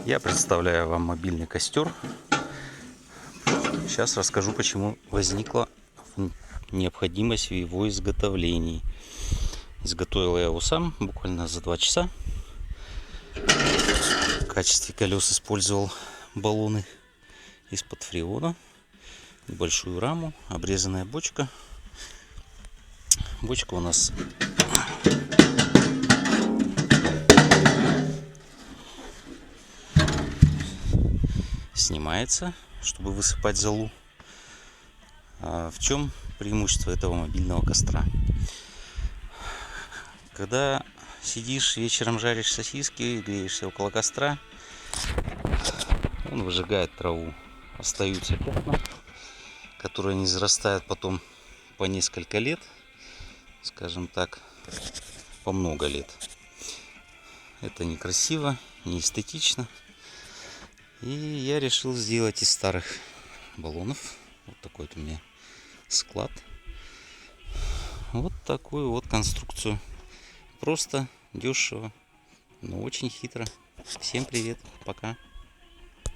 Я представляю вам мобильный костер. Сейчас расскажу, почему возникла необходимость в его изготовлении. Изготовил я его сам буквально за 2 часа. В качестве колес использовал баллоны из-под фреона, небольшую раму, обрезанная бочка. Бочка у нас снимается, чтобы высыпать золу. В чем преимущество этого мобильного костра? Когда сидишь вечером, жаришь сосиски, греешься около костра, он выжигает траву. Остаются пятна, которые не зарастают потом по несколько лет, скажем так, по много лет. Это некрасиво, не эстетично. И я решил сделать из старых баллонов вот такой вот у меня склад. Вот такую вот конструкцию. Просто, дешево, но очень хитро. Всем привет, пока.